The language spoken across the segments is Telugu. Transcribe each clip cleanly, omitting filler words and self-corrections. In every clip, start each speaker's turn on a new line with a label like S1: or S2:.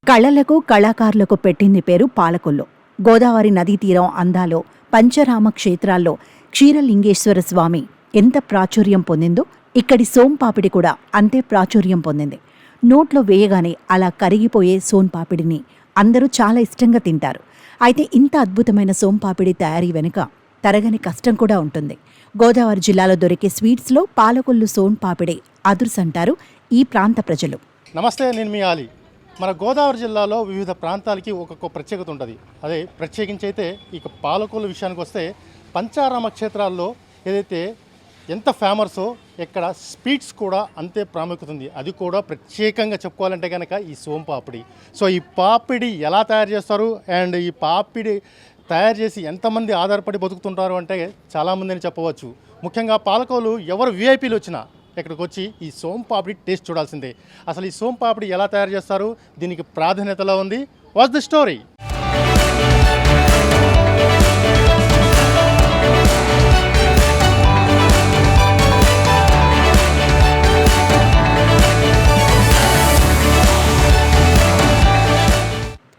S1: కళలకు కళాకారులకు పెట్టింది పేరు పాలకొల్లు. గోదావరి నదీ తీరం అందాలో పంచరామ క్షేత్రాల్లో క్షీరలింగేశ్వర స్వామి ఎంత ప్రాచుర్యం పొందిందో ఇక్కడి సోంపాపిడి కూడా అంతే ప్రాచుర్యం పొందింది. నోట్లో వేయగానే అలా కరిగిపోయే సోంపాపిడిని అందరూ చాలా ఇష్టంగా తింటారు. అయితే ఇంత అద్భుతమైన సోంపాపిడి తయారీ వెనుక తరగని కష్టం కూడా ఉంటుంది. గోదావరి జిల్లాలో దొరికే స్వీట్స్లో పాలకొల్లు సోంపాపిడి అదుర్సంటారు ఈ ప్రాంత ప్రజలు.
S2: నమస్తే, నేను మీ ఆలి. మన గోదావరి జిల్లాలో వివిధ ప్రాంతాలకి ఒక్కొక్క ప్రత్యేకత ఉంటుంది. అదే ప్రత్యేకించి అయితే ఇక పాలకొల్లు విషయానికి వస్తే పంచారామ క్షేత్రాల్లో ఏదైతే ఎంత ఫేమసో ఇక్కడ స్వీట్స్ కూడా అంతే ప్రాముఖ్యత ఉంది. అది కూడా ప్రత్యేకంగా చెప్పుకోవాలంటే కనుక ఈ సోంపాపిడి. సో ఈ పాపిడి ఎలా తయారు చేస్తారు అండ్ ఈ పాపిడి తయారు చేసి ఎంతమంది ఆధారపడి బతుకుతుంటారు అంటే చాలామంది అని చెప్పవచ్చు. ముఖ్యంగా పాలకొల్లు ఎవరు విఐపీలు వచ్చినా ఇక్కడికి వచ్చి ఈ సోంపాపిడి టేస్ట్ చూడాల్సిందే. అసలు ఈ సోంపాపిడి ఎలా తయారు చేస్తారు, దీనికి ప్రాధాన్యతలో ఉంది. What's the story?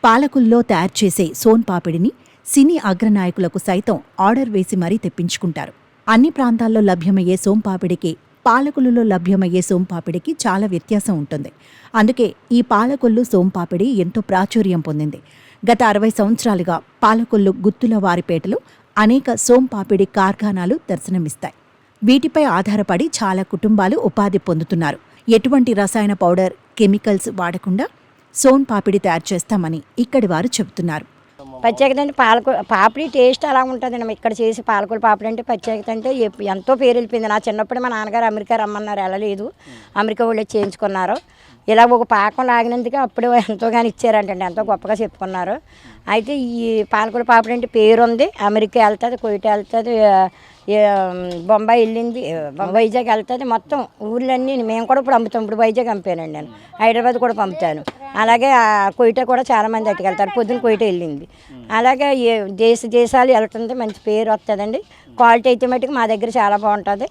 S1: పాలకొల్లులో తయారు చేసే సోంపాపిడిని సినీ అగ్రనాయకులకు సైతం ఆర్డర్ వేసి మరీ తెప్పించుకుంటారు. అన్ని ప్రాంతాల్లో లభ్యమయ్యే సోంపాపిడికి పాలకొల్లులో లభ్యమయ్యే సోంపాపిడికి చాలా వ్యత్యాసం ఉంటుంది. అందుకే ఈ పాలకొల్లు సోంపాపిడి ఎంతో ప్రాచుర్యం పొందింది. గత 60 సంవత్సరాలుగా పాలకొల్లు గుత్తులవారిపేటలో అనేక సోంపాపిడి కార్ఖానాలు దర్శనమిస్తాయి. వీటిపై ఆధారపడి చాలా కుటుంబాలు ఉపాధి పొందుతున్నారు. ఎటువంటి రసాయన పౌడర్, కెమికల్స్ వాడకుండా సోంపాపిడి తయారు చేస్తామని ఇక్కడి వారు చెబుతున్నారు.
S3: ప్రత్యేకత అంటే పాపిడి టేస్ట్ అలా ఉంటుందండి. ఇక్కడ చేసి పాలకొల్లు పాపిడి అంటే ప్రత్యేకత అంటే ఎంతో పేరు వెళ్ళిపోయింది. నా చిన్నప్పుడు మా నాన్నగారు అమెరికా రమ్మన్నారు, వెళ్ళలేదు. అమెరికా వాళ్ళు చేయించుకున్నారు. ఇలా ఒక పాకం లాగినందుకు అప్పుడు ఎంతోగాని ఇచ్చారంటండి, ఎంతో గొప్పగా చెప్పుకున్నారు. అయితే ఈ పాలకొల్లు పాపిడి అంటే పేరు ఉంది. అమెరికా వెళ్తుంది, కోయిట వెళ్తుంది, బొంబాయి వెళ్ళింది, వైజాగ్ వెళ్తుంది. మొత్తం ఊర్లన్నీ మేము కూడా ఇప్పుడు అమ్ముతాం. ఇప్పుడు వైజాగ్ పంపానండి, నేను హైదరాబాద్ కూడా పంపుతాను. అలాగే కోయిట కూడా చాలామంది అట్టుకెళ్తారు. పొద్దున్న కోయిట వెళ్ళింది. అలాగే దేశాలు వెళ్తుంది, మంచి పేరు వస్తుందండి. క్వాలిటీ అయితే మటుకు మా దగ్గర చాలా బాగుంటుంది.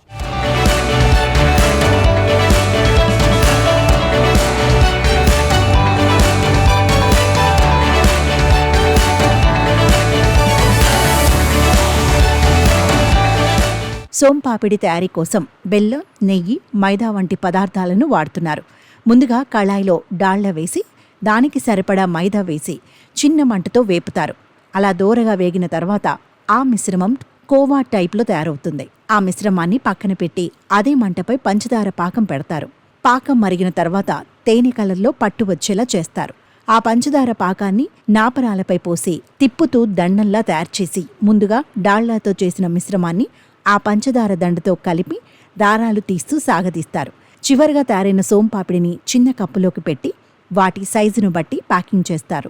S1: సోంపాపిడి తయారీ కోసం బెల్లం, నెయ్యి, మైదా వంటి పదార్థాలను వాడుతున్నారు. ముందుగా కళాయిలో డాళ్ల వేసి దానికి సరిపడా మైదా వేసి చిన్న మంటతో వేపుతారు. అలా దోరగా వేగిన తర్వాత ఆ మిశ్రమం కోవా టైప్లో తయారవుతుంది. ఆ మిశ్రమాన్ని పక్కన పెట్టి అదే మంటపై పంచదార పాకం పెడతారు. పాకం మరిగిన తర్వాత తేనె కలర్లో పట్టు వచ్చేలా చేస్తారు. ఆ పంచదార పాకాన్ని నాపరాలపై పోసి తిప్పుతూ దండంలా తయారు చేసి ముందుగా డాళ్లతో చేసిన మిశ్రమాన్ని ఆ పంచదార దండతో కలిపి దారాలు తీస్తూ సాగదీస్తారు. చివరిగా తయారైన సోంపాపిడిని చిన్న కప్పులోకి పెట్టి వాటి సైజును బట్టి ప్యాకింగ్ చేస్తారు.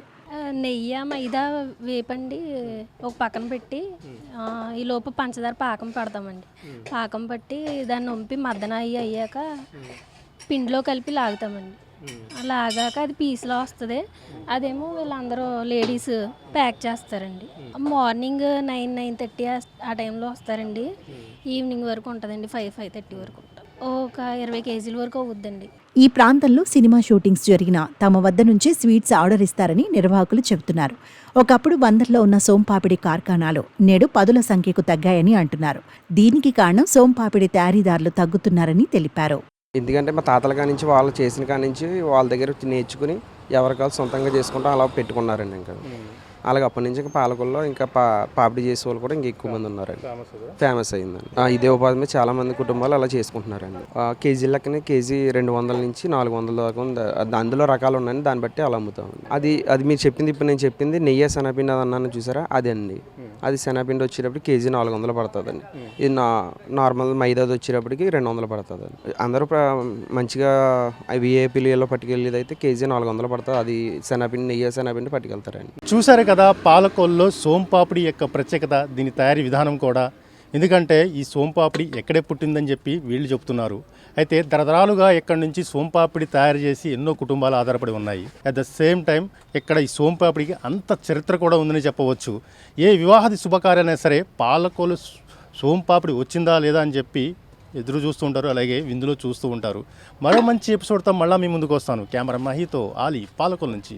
S4: నెయ్యి, మైదా వేపండి ఒక పక్కన పెట్టి ఈ లోపు పంచదార పాకం పెడతామండి. పాకం పట్టి దాన్ని వంపి మద్దన అయ్యాక పిండిలో కలిపి లాగుతామండి. లాగాక అది పీస్లో వస్తుంది. అదేమో వీళ్ళందరూ లేడీస్ ప్యాక్ చేస్తారండి. మార్నింగ్ 9-9:30 ఆ టైంలో వస్తారండి. ఈవినింగ్ వరకు ఉంటుందండి, 5-5:30 వరకు ఉంటుంది. ఒక 20 కేజీల వరకు అవుద్దండి.
S1: ఈ ప్రాంతంలో సినిమా షూటింగ్స్ జరిగినా తమ వద్ద నుంచే స్వీట్స్ ఆర్డర్ ఇస్తారని నిర్వాహకులు చెబుతున్నారు. ఒకప్పుడు 100లో ఉన్న సోంపాపిడి కార్ఖానాలు నేడు 10ల సంఖ్యకు తగ్గాయని అంటున్నారు. దీనికి కారణం సోంపాపిడి తయారీదారులు తగ్గుతున్నారని తెలిపారు.
S5: ఎందుకంటే మా తాతల కానించి వాళ్ళు చేసిన కానించి వాళ్ళ దగ్గర నేర్చుకుని ఎవరికాలు సొంతంగా చేసుకుంటూ అలా పెట్టుకున్నారండి. ఇంకా అలాగే అప్పటి నుంచి ఇంకా పాలకొల్లో ఇంకా పాపిడి చేసే వాళ్ళు కూడా ఇంకా ఎక్కువ మంది ఉన్నారండి. ఫేమస్ అయిందండి. ఇదే ఉపాధి మీద చాలా మంది కుటుంబాలు అలా చేసుకుంటున్నారండి. కేజీ లెక్కనే కేజీ 200 నుంచి 400 దాకా ఉంది. అందులో రకాలు ఉన్నాయండి, దాన్ని బట్టి అలా అమ్ముతామండి. అది మీరు చెప్పింది, ఇప్పుడు నేను చెప్పింది నెయ్యి శనగపిండి అది అన్నాను చూసారా, అదే అండి. అది శనగపిండి వచ్చేటప్పుడు కేజీ 400 పడుతుందండి. ఇది నార్మల్ మైదాది వచ్చేటప్పటికి 200 పడుతుందండి. అందరూ మంచిగా విఐపీలో పట్టుకెళ్ళేది అయితే కేజీ 400 పడుతుంది. అది శనగపిండి, నెయ్యి శనగపిండి పట్టుకెళ్తారండి.
S2: చూసారు కదా పాలకొల్లులో సోంపాపిడి యొక్క ప్రత్యేకత, దీని తయారీ విధానం కూడా. ఎందుకంటే ఈ సోంపాపిడి ఎక్కడే పుట్టిందని చెప్పి వీళ్ళు చెప్తున్నారు. అయితే తరతరాలుగా ఇక్కడి నుంచి సోంపాపిడి తయారు చేసి ఎన్నో కుటుంబాలు ఆధారపడి ఉన్నాయి. అట్ ద సేమ్ టైం ఇక్కడ ఈ సోంపాపిడికి అంత చరిత్ర కూడా ఉందని చెప్పవచ్చు. ఏ వివాహాది శుభకార్యాలైనా సరే పాలకొల్లు సోంపాపిడి వచ్చిందా లేదా అని చెప్పి ఎదురు చూస్తూ ఉంటారు, అలాగే విందులో చూస్తూ ఉంటారు. మరో మంచి ఎపిసోడ్తో మళ్ళీ మీ ముందుకు వస్తాను. కెమెరా మహితో ఆలి, పాలకొల్లు నుంచి.